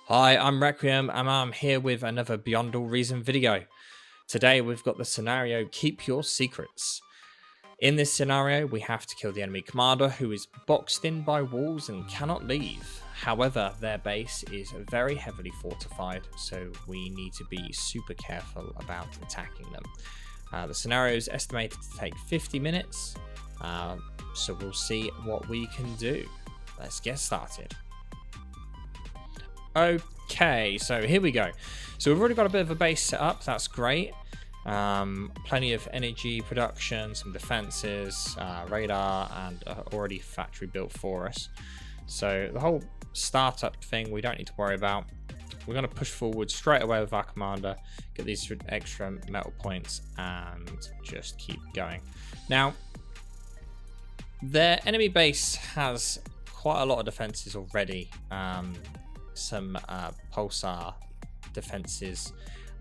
Hi, I'm Requiem and I'm here with another Beyond All Reason video. Today we've got the scenario Keep Your Secrets. In this scenario we have to kill the enemy commander who is boxed in by walls and cannot leave. However, their base is very heavily fortified, so we need to be super careful about attacking them. The scenario is estimated to take 50 minutes, so we'll see what we can do. Let's get started. Okay, so here we go. So we've already got a bit of a base set up. That's great. Plenty of energy production, some defenses, radar, and already factory built for us. So the whole startup thing we don't need to worry about. We're going to push forward straight away with our commander, get these extra metal points, and just keep going. Now, their enemy base has quite a lot of defenses already. Some pulsar defenses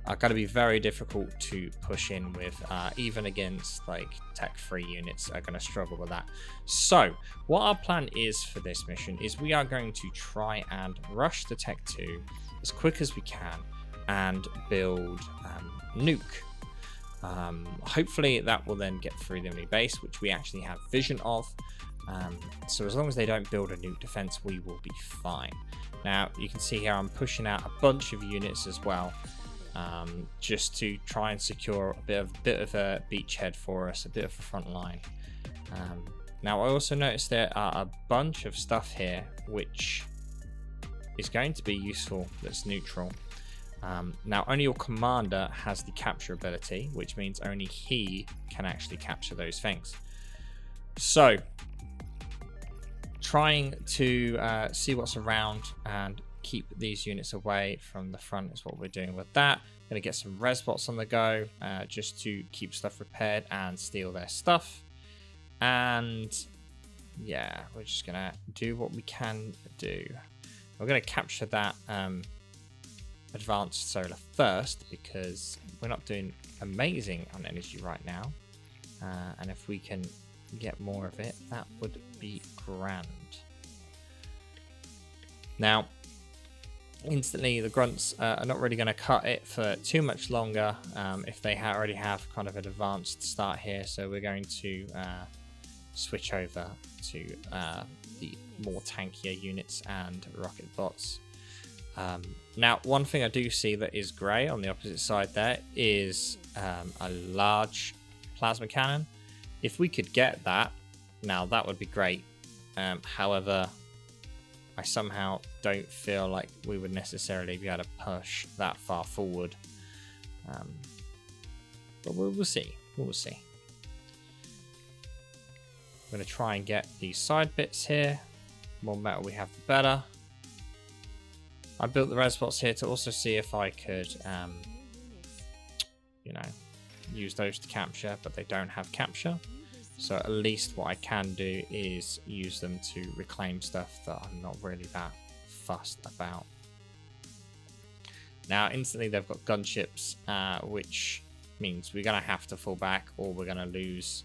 are going to be very difficult to push in with, even against like tech-free units are going to struggle with that. So what our plan is for this mission is we are going to try and rush the Tech 2 as quick as we can and build Nuke. Hopefully that will then get through the enemy base, which we actually have vision of. So as long as they don't build a Nuke defense, we will be fine. Now you can see here I'm pushing out a bunch of units as well, just to try and secure a bit of a beachhead for us, a bit of a front line. Now I also noticed there are a bunch of stuff here which is going to be useful that's neutral. Now only your commander has the capture ability, which means only he can actually capture those things. So trying to see what's around and keep these units away from the front is what we're doing with that. Going to get some res bots on the go, just to keep stuff repaired and steal their stuff. And yeah, we're just going to do what we can do. We're going to capture that advanced solar first, because we're not doing amazing on energy right now. And if we can get more of it, that would be grand. Now instantly the grunts are not really going to cut it for too much longer, if they already have kind of an advanced start here. So we're going to switch over to the more tankier units and rocket bots. Now one thing I do see that is grey on the opposite side there is a large plasma cannon. If we could get that, now that would be great. However, I somehow don't feel like we would necessarily be able to push that far forward. But we'll see. We'll see. I'm going to try and get these side bits here. The more metal we have, the better. I built the res bots here to also see if I could, use those to capture, but they don't have capture. So at least what I can do is use them to reclaim stuff that I'm not really that fussed about. Now instantly they've got gunships, which means we're going to have to fall back, or we're going to lose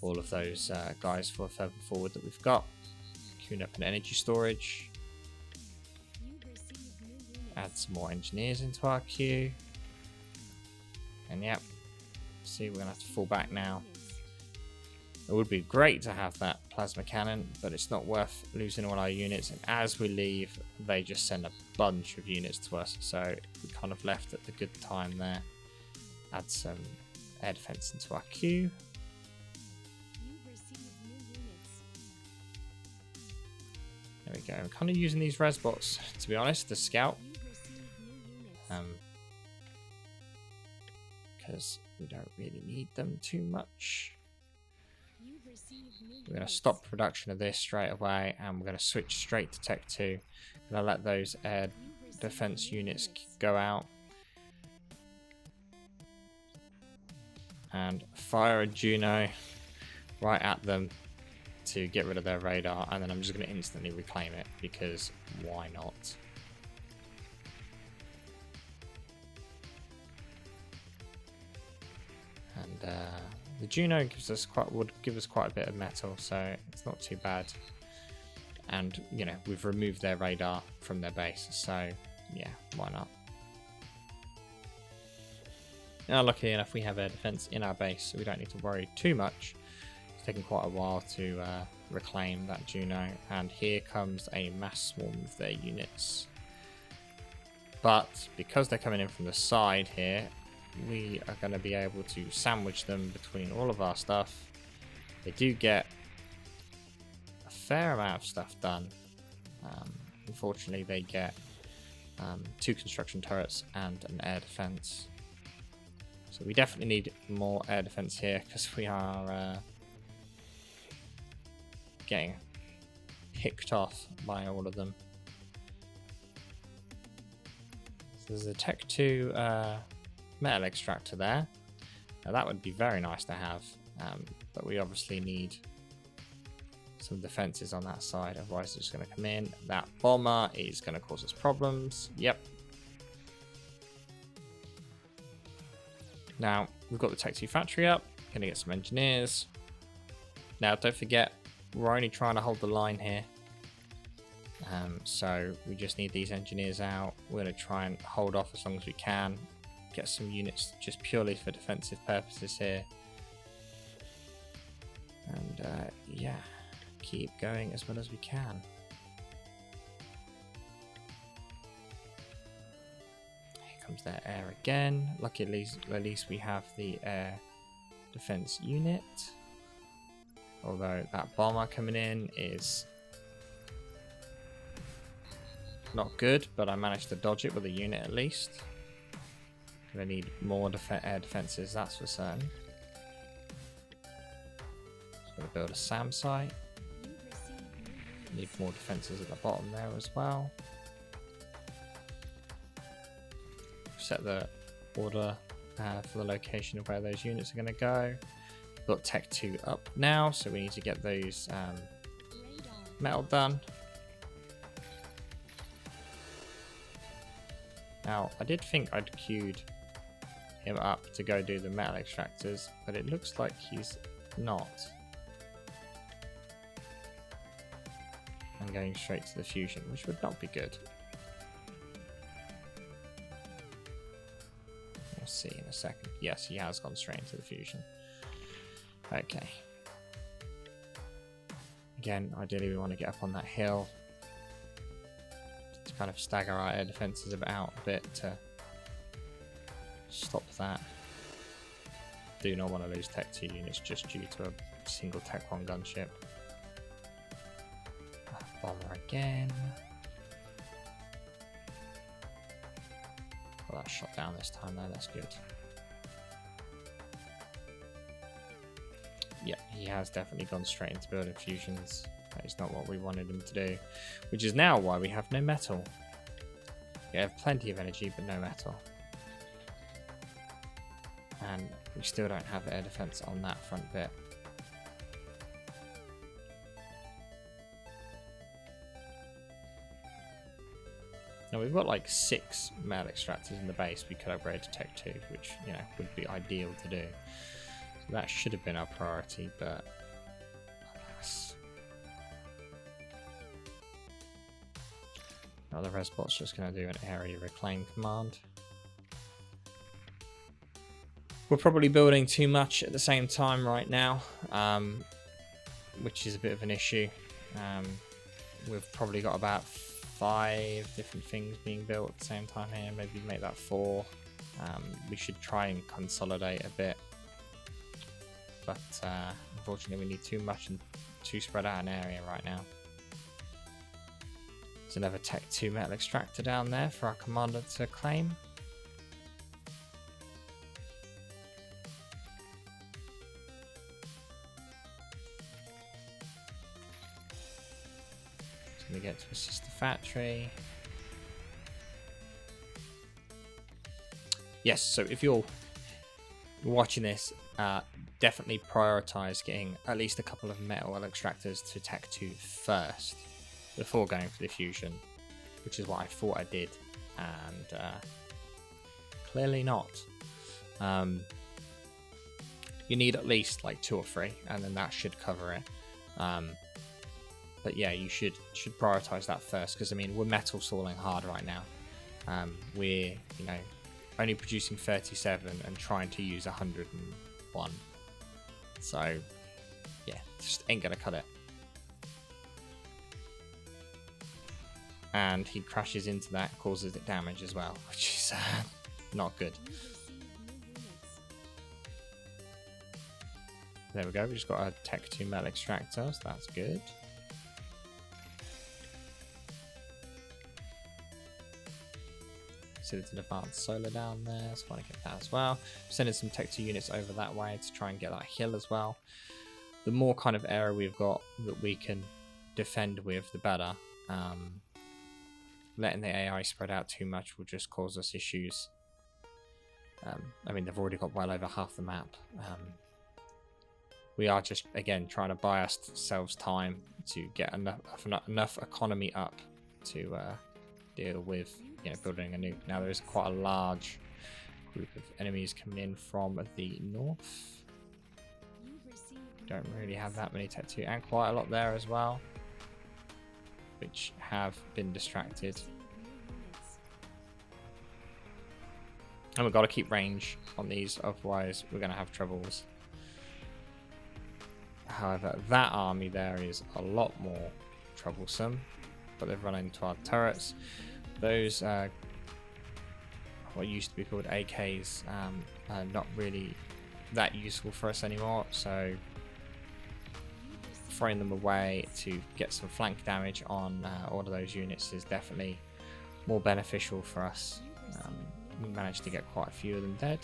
all of those guys for further forward that we've got. Queuing up an energy storage. Add some more engineers into our queue. And yep, see, we're going to have to fall back now. It would be great to have that plasma cannon, but it's not worth losing all our units. And as we leave, they just send a bunch of units to us. So we kind of left at the good time there. Add some air defense into our queue. There we go. I'm kind of using these res bots, to be honest, to scout. Because we don't really need them too much. We're going to stop production of this straight away, and we're going to switch straight to Tech 2. I'm going to let those air defense units go out. And fire a Juno right at them to get rid of their radar, and then I'm just going to instantly reclaim it, because why not? And the Juno would give us quite a bit of metal, so it's not too bad. And we've removed their radar from their base, so Yeah, why not? Now, luckily enough, we have air defense in our base, so we don't need to worry too much. It's taken quite a while to reclaim that Juno, and here comes a mass swarm of their units. But because they're coming in from the side here, we are going to be able to sandwich them between all of our stuff. They do get a fair amount of stuff done. Unfortunately, they get 2 construction turrets and an air defense. So we definitely need more air defense here because we are getting picked off by all of them. So there's a Tech 2 metal extractor there. Now that would be very nice to have, but we obviously need some defenses on that side, otherwise it's going to come in. That bomber is going to cause us problems. Yep. Now we've got the Tech 2 factory up, going to get some engineers. Now don't forget, we're only trying to hold the line here. So we just need these engineers out. We're going to try and hold off as long as we can. Get some units just purely for defensive purposes here. And yeah, keep going as well as we can. Here comes their air again. Luckily, at least we have the air defense unit. Although that bomber coming in is not good, but I managed to dodge it with a unit at least. Gonna need more air defenses, that's for certain. Just gonna build a SAM site. Need more defenses at the bottom there as well. Set the order for the location of where those units are gonna go. We've got Tech 2 up now, so we need to get those metal done. Now, I did think I'd queued him up to go do the metal extractors, but it looks like he's not. And going straight to the fusion, which would not be good. We'll see in a second. Yes, he has gone straight into the fusion. Okay. Again, ideally we want to get up on that hill to kind of stagger our air defenses out a bit to stop that. Do not want to lose Tech 2 units just due to a single Tech 1 gunship. Bomber again. Well, that shot down this time though, that's good. Yeah, he has definitely gone straight into building fusions. That is not what we wanted him to do, which is now why we have no metal. We have plenty of energy, but no metal. And we still don't have air defense on that front bit. Now we've got like 6 metal extractors in the base. We could upgrade to Tech 2, which, you know, would be ideal to do. So that should have been our priority, but alas. Now the Resbot's just going to do an area reclaim command. We're probably building too much at the same time right now, which is a bit of an issue. We've probably got about 5 different things being built at the same time here. Maybe make that 4. We should try and consolidate a bit, but unfortunately we need too much and too spread out an area right now. There's another Tech 2 metal extractor down there for our commander to claim. We get to assist the factory. Yes, so if you're watching this, definitely prioritize getting at least a couple of metal extractors to Tech 2 first before going for the fusion, which is what I thought I did, and clearly not. You need at least like 2 or 3, and then that should cover it. But yeah, you should prioritize that first, because I mean we're metal stalling hard right now. we're, you know, only producing 37 and trying to use 101. So yeah, just ain't gonna cut it. And he crashes into that, causes it damage as well, which is not good. There we go, we just got a Tech 2 metal extractor, so that's good. So it's an advanced solar down there, so I want to get that as well. Sending some Tech 2 units over that way to try and get that hill as well. The more kind of area we've got that we can defend with, the better. Letting the AI spread out too much will just cause us issues. I mean, they've already got well over half the map. We are just, again, trying to buy ourselves time to get enough economy up to deal with, you know, building a nuke. Now there is quite a large group of enemies coming in from the north. Don't really have that many Tech 2, and quite a lot there as well, which have been distracted. And we've got to keep range on these, otherwise we're going to have troubles. However, that army there is a lot more troublesome, but they've run into our turrets. Those what used to be called AKs are not really that useful for us anymore, so throwing them away to get some flank damage on all of those units is definitely more beneficial for us. We managed to get quite a few of them dead.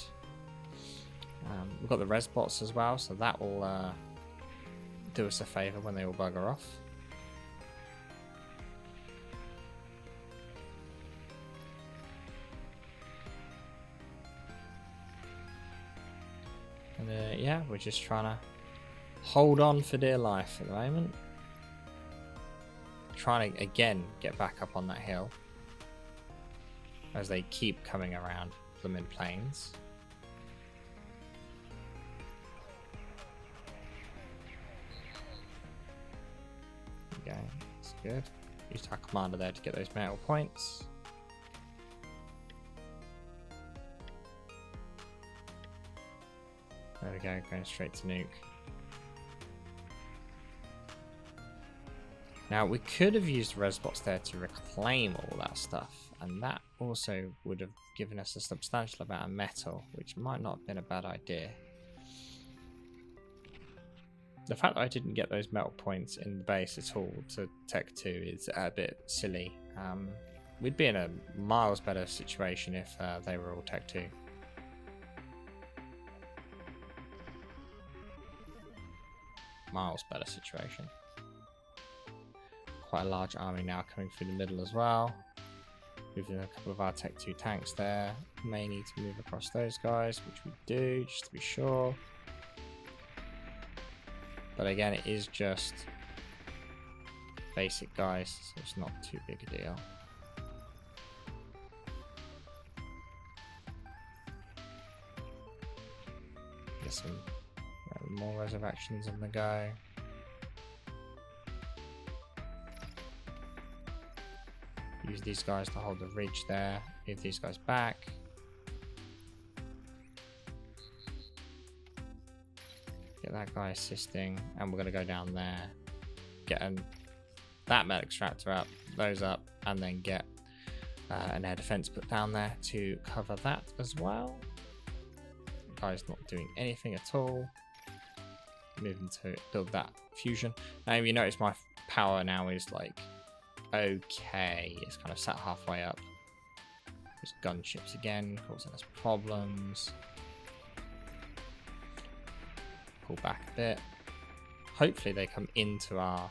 We've got the res bots as well, so that will do us a favour when they all bugger off. And yeah, we're just trying to hold on for dear life at the moment. Trying to again get back up on that hill as they keep coming around them in planes. Okay, that's good. Used our commander there to get those metal points. There we go, going straight to nuke. Now we could have used resbots there to reclaim all that stuff, and that also would have given us a substantial amount of metal, which might not have been a bad idea. The fact that I didn't get those metal points in the base at all to Tech 2 is a bit silly. We'd be in a miles better situation if they were all Tech 2. Miles better situation. Quite a large army now coming through the middle as well. Moving a couple of our Tech 2 tanks there. May need to move across those guys, which we do, just to be sure. But again, it is just basic guys, so it's not too big a deal. Get some more resurrections on the go. Use these guys to hold the ridge there. Move these guys back. Get that guy assisting, and we're going to go down there, get that metal extractor up, those up, and then get an air defense put down there to cover that as well. The guy's not doing anything at all. Moving to build that fusion. Now you notice my power now is like okay, it's kind of sat halfway up. Just gunships again, causing us problems. Pull back a bit. Hopefully they come into our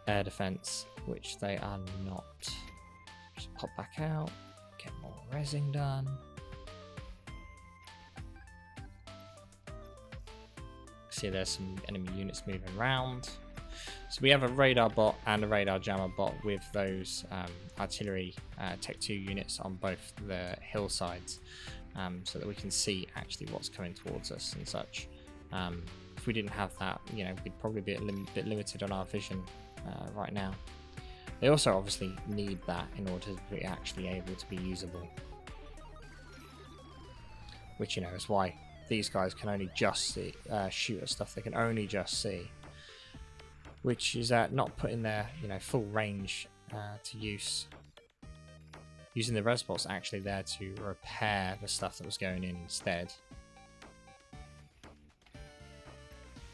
air defense, which they are not. Just pop back out, get more resin done. See, there's some enemy units moving around. So we have a radar bot and a radar jammer bot with those artillery Tech 2 units on both the hillsides, so that we can see actually what's coming towards us and such. If we didn't have that, you know, we'd probably be a bit limited on our vision right now. They also obviously need that in order to be actually able to be usable. Which, you know, is why these guys can only just see, shoot at stuff they can only just see. Which is not putting their, you know, full range to use. Using the reservoirs actually there to repair the stuff that was going in instead.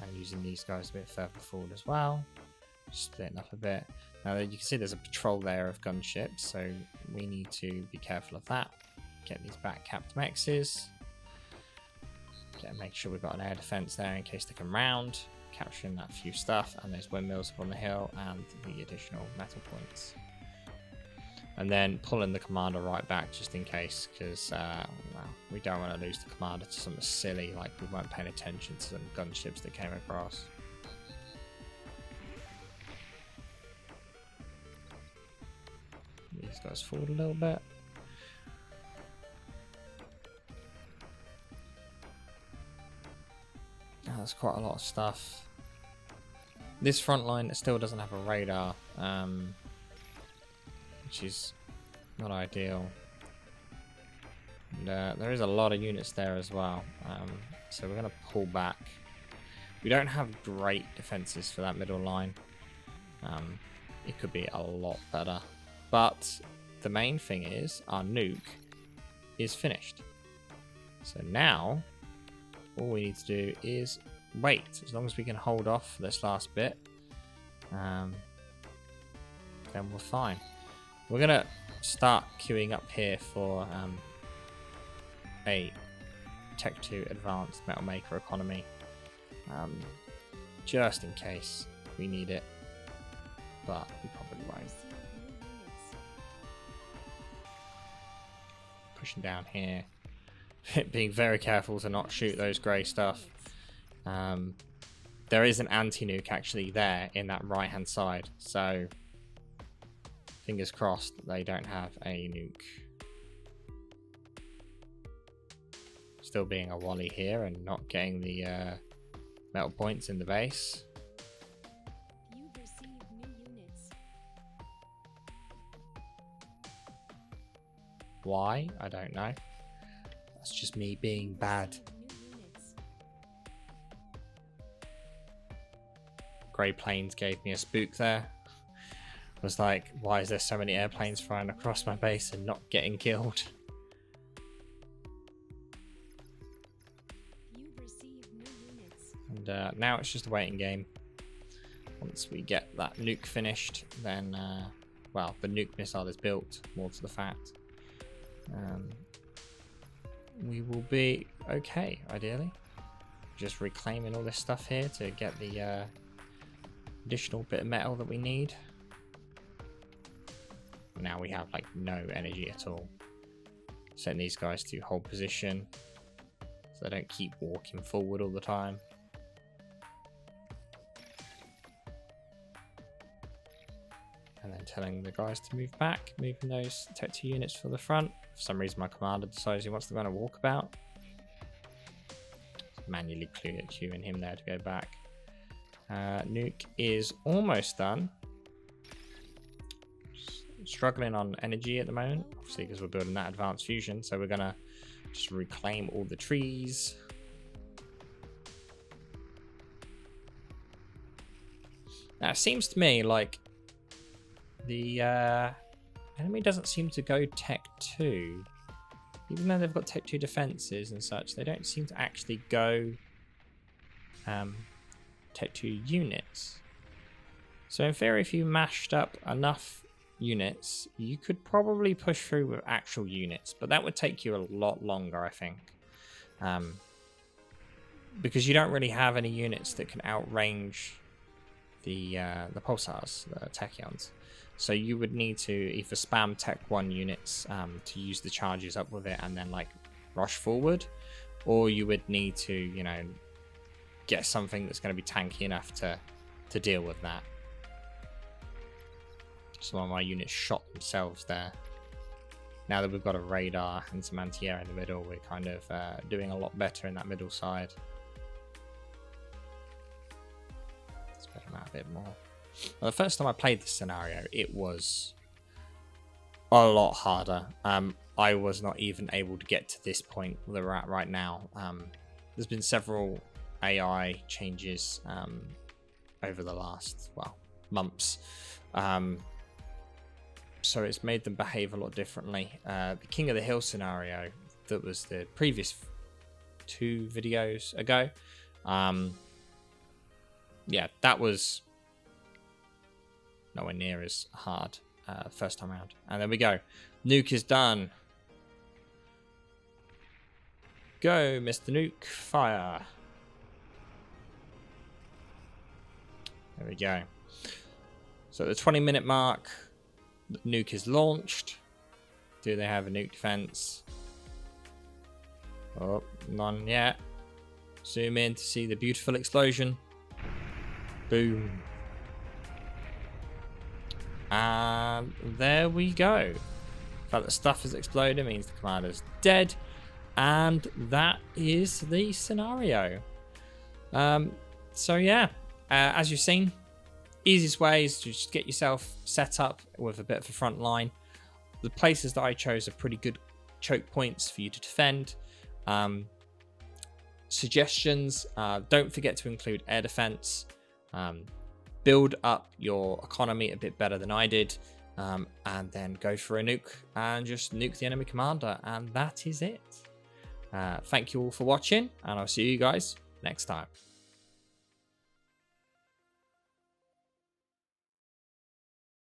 And using these guys a bit further forward as well. Splitting up a bit. Now you can see there's a patrol there of gunships, so we need to be careful of that. Get these back capped mexes. Make sure we've got an air defense there in case they come round. Capturing that few stuff, and there's windmills up on the hill and the additional metal points. And then pulling the commander right back just in case, because well, we don't want to lose the commander to something silly like we weren't paying attention to some gunships that came across. These guys forward a little bit. That's quite a lot of stuff. This front line still doesn't have a radar, which is not ideal. And, there is a lot of units there as well, so we're going to pull back. We don't have great defenses for that middle line. It could be a lot better, but the main thing is our nuke is finished. So now all we need to do is wait. As long as we can hold off this last bit, then we're fine. We're gonna start queuing up here for a Tech 2 Advanced Metal Maker economy, just in case we need it, but we probably won't. Pushing down here. Being very careful to not shoot those grey stuff. There is an anti-nuke actually there in that right hand side, so fingers crossed that they don't have a nuke. Still being a wally here and not getting the metal points in the base. You've received new units. Why? I don't know. That's just me being bad. Grey planes gave me a spook there. I was like, why is there so many airplanes flying across my base and not getting killed? You've received new units. And now it's just a waiting game. Once we get that nuke finished, then, well, the nuke missile is built, more to the fact. We will be okay, ideally. Just reclaiming all this stuff here to get the additional bit of metal that we need. Now we have like no energy at all. Setting these guys to hold position so they don't keep walking forward all the time. And then telling the guys to move back, moving those Tech 2 units for the front. For some reason my commander decides he wants to go on a walkabout. Manually queuing him there to go back. Nuke is almost done. Struggling on energy at the moment, obviously because we're building that advanced fusion, so we're gonna just reclaim all the trees. Now it seems to me like the enemy doesn't seem to go Tech 2. Even though they've got Tech 2 defenses and such, they don't seem to actually go Tech 2 units. So in theory, if you mashed up enough units, you could probably push through with actual units, but that would take you a lot longer, I think. Because you don't really have any units that can outrange the pulsars, the tachyons. So you would need to either spam Tech 1 units to use the charges up with it and then like rush forward, or you would need to, you know, get something that's going to be tanky enough to deal with that. Some of my units shot themselves there. Now that we've got a radar and some anti-air in the middle, we're kind of doing a lot better in that middle side. Spread them out a bit more. Well, the first time I played this scenario, it was a lot harder. I was not even able to get to this point that we're at right now. There's been several AI changes over the last, well, months. So it's made them behave a lot differently. The King of the Hill scenario that was the previous 2 videos ago, yeah, that was nowhere near as hard first time around. And there we go. Nuke is done. Go, Mr. Nuke. Fire. There we go. So at the 20-minute mark, the nuke is launched. Do they have a nuke defense? Oh, none yet. Zoom in to see the beautiful explosion. Boom. And there we go. The fact that stuff has exploded means the commander's dead. And that is the scenario. So yeah, as you've seen, easiest way is to just get yourself set up with a bit of a front line. The places that I chose are pretty good choke points for you to defend. Suggestions, don't forget to include air defense. Build up your economy a bit better than I did, and then go for a nuke and just nuke the enemy commander, and that is it. Thank you all for watching, and I'll see you guys next time.